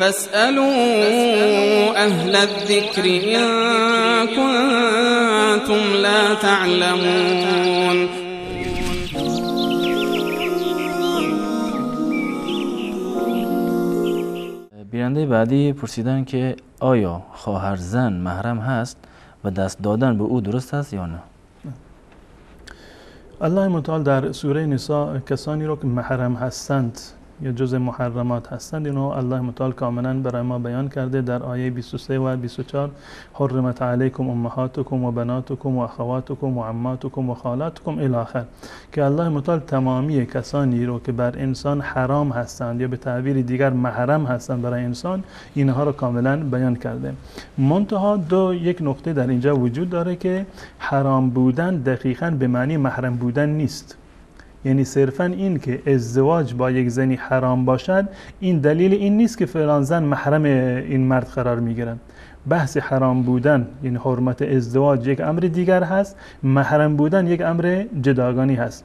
فاسألوا أهل الذكر إن كنتم لا تعلمون. بیننده بعدی پرسیدن که آیا خواهر زن محرم هست و دست دادن به او درست است یا نه؟ الله متعال در سوره نساء کسانی رو که محرم هستند یا جز محرمات هستند اینو الله متعال کاملا برای ما بیان کرده در آیه 23 و 24. حرمت علیکم امهاتکم و بناتکم و اخواتکم و عماتکم و خالاتکم الی آخر، که الله متعال تمامی کسانی رو که بر انسان حرام هستند یا به تعبیر دیگر محرم هستند برای انسان، اینها رو کاملا بیان کرده. منتها یک نقطه در اینجا وجود داره که حرام بودن دقیقاً به معنی محرم بودن نیست. یعنی صرفاً این که ازدواج با یک زنی حرام باشد این دلیل این نیست که فلان زن محرم این مرد قرار میگیرن. بحث حرام بودن یعنی حرمت ازدواج یک امر دیگر هست، محرم بودن یک امر جداگانه هست.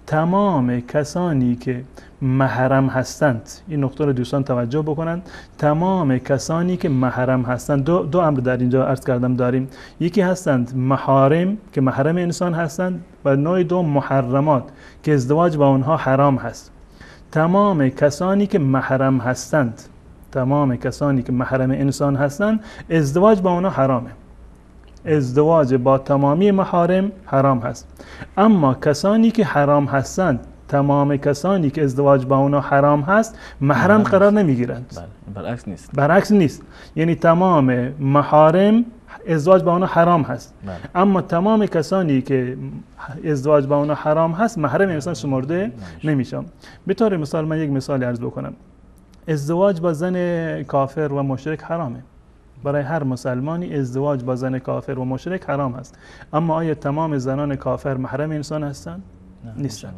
تمام کسانی که محرم هستند، این نقطه رو دوستان توجه بکنند، تمام کسانی که محرم هستند دو امر در اینجا عرض کردم داریم. یکی هستند محارم که محرم انسان هستند و نوع دوم محرمات که ازدواج با اونها حرام هست. تمام کسانی که محرم هستند، تمام کسانی که محرم انسان هستند ازدواج با اونها حرامه. ازدواج با تمامی محارم حرام هست. اما کسانی که حرام هستند، تمام کسانی که ازدواج با اونها حرام هست محرم قرار نمیگیرند. برعکس نیست. برعکس نیست. یعنی تمام محارم ازدواج با اونها حرام هست. اما تمام کسانی که ازدواج با اونها حرام هست محرم انسان شمرده نمیشن. به طور مثال من یک مثال عرض بکنم. ازدواج با زن کافر و مشرک حرامه. برای هر مسلمانی ازدواج با زن کافر و مشرک حرام است. اما آیا تمام زنان کافر محرم انسان هستند؟ نیستن.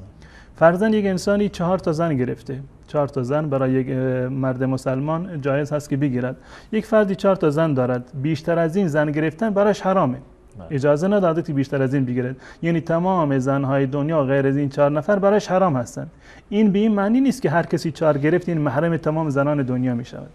فرضاً یک انسانی 4 تا زن گرفته. 4 تا زن برای یک مرد مسلمان جایز هست که بگیرد. یک فردی 4 تا زن دارد، بیشتر از این زن گرفتن براش حرامه. اجازه نداده که بیشتر از این بگیرد. یعنی تمام زنهای دنیا غیر از این 4 نفر براش حرام هستند. این به این معنی نیست که هر کسی 4 گرفت این محرم تمام زنان دنیا می شود.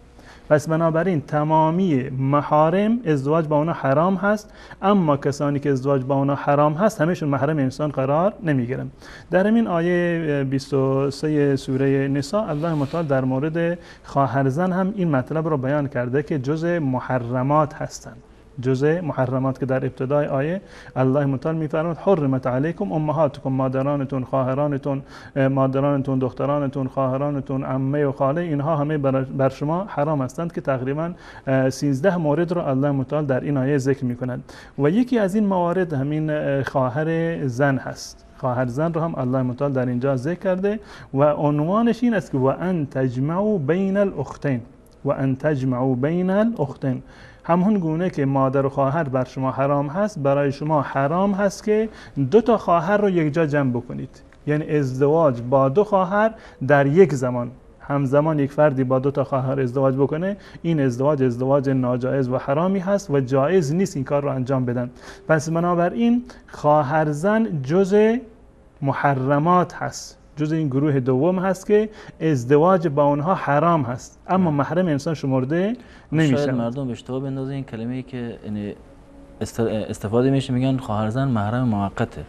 پس بنابراین تمامی محارم ازدواج با اونها حرام هست، اما کسانی که ازدواج با اونها حرام هست همشون محرم انسان قرار نمیگیرن. در همین آیه 23 سوره نساء الله متعال در مورد خواهرزن هم این مطلب رو بیان کرده که جزء محرمات هستند. جزء محرمات که در ابتدای آیه الله متعال میفرماید حرمت علیکم امهاتکم، مادرانتون، خواهرانتون، مادرانتون، دخترانتون، خواهرانتون، عمه و خاله، اینها همه بر شما حرام هستند که تقریبا 13 مورد رو الله متعال در این آیه ذکر میکنند و یکی از این موارد همین خواهر زن هست. خواهر زن رو هم الله متعال در اینجا ذکر کرده و عنوانش این است که و ان تجمعوا بین الاختین، و ان تجمعوا بین الاختین، همون گونه که مادر و خواهر بر شما حرام هست، برای شما حرام هست که 2 تا خواهر رو یک جا جمع بکنید. یعنی ازدواج با 2 خواهر در یک زمان، همزمان یک فردی با 2 تا خواهر ازدواج بکنه، این ازدواج ناجایز و حرامی هست و جایز نیست این کار رو انجام بدن. پس بنابراین خواهر زن جزء محرمات هست، جزء این گروه دوم هست که ازدواج با اونها حرام هست، اما محرم انسان شمرده نمیشه. شاید مردم به اشتباه بندازن این کلمه‌ای که استفاده میشه میگن خواهرزن محرم موقته.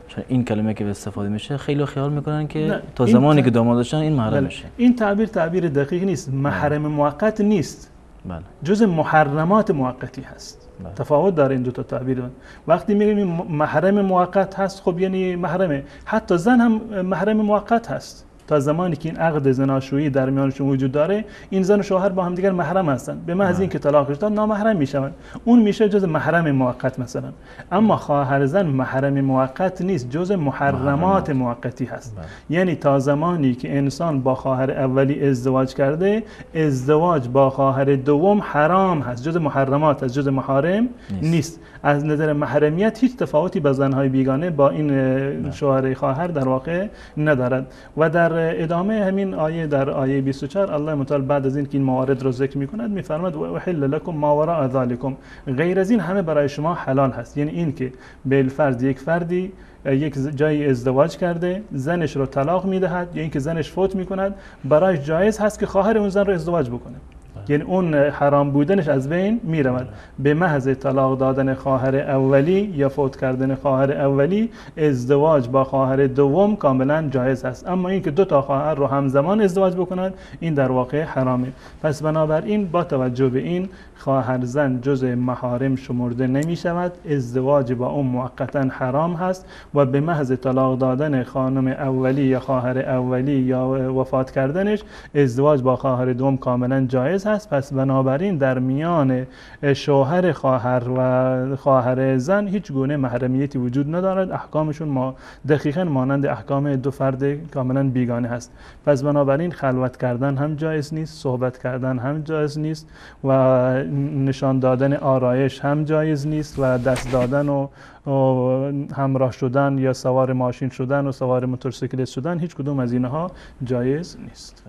چون این کلمه که استفاده میشه خیلی خیال میکنن که تا زمانی که داماد داشتن این محرم میشه. این تعبیر دقیق نیست. محرم موقت نیست. بله. جزء محرمات موقتی هست. بله. تفاوت داره این 2 تا تعبیر. وقتی میگیم محرم موقت هست، خب یعنی محرمه. حتی زن هم محرم موقت هست. تا زمانی که این عقد زناشویی در میانشون وجود داره، این زن و شوهر با هم دیگر محرم هستند. به محض اینکه طلاقش داد نامحرم میشوند. اون میشه جز محرم موقت مثلا. اما خواهر زن محرم موقت نیست، جز محرمات موقتی هست. یعنی تا زمانی که انسان با خواهر اولی ازدواج کرده، ازدواج با خواهر دوم حرام هست، جز محرمات هست، جز محارم نیست. از نظر محرمیت هیچ تفاوتی با زنهای بیگانه با این شوهر خواهر در واقع ندارد. و در ادامه همین آیه در آیه 24 الله متعال بعد از این که این موارد رو ذکر می‌کند می‌فرماید و احل لكم ما وراء ذلكم، غیر از این همه برای شما حلال هست. یعنی این که بالفرض یک فردی یک جایی ازدواج کرده، زنش رو طلاق میدهد یا اینکه زنش فوت میکند، برایش جایز هست که خواهر اون زن رو ازدواج بکنه. یعنی اون حرام بودنش از بین میرود. به محض طلاق دادن خواهر اولی یا فوت کردن خواهر اولی، ازدواج با خواهر دوم کاملا جایز است. اما اینکه دو تا خواهر رو همزمان ازدواج بکنند این در واقع حرامه. پس بنابراین با توجه به این خواهر زن جز محارم شمرده نمی شود، ازدواج با اون موقتا حرام هست و به محض طلاق دادن خانم اولی یا خواهر اولی یا وفات کردنش ازدواج با خواهر دوم کاملا جایز هست. پس بنابراین در میان شوهر خواهر و خواهر زن هیچ گونه محرمیتی وجود ندارد، احکامشون دقیقاً مانند احکام دو فرد کاملا بیگانه هست. پس بنابراین خلوت کردن هم جایز نیست، صحبت کردن هم جایز نیست و نشان دادن آرایش هم جایز نیست و دست دادن و همراه شدن یا سوار ماشین شدن و سوار موتورسیکلت شدن، هیچ کدوم از اینها جایز نیست.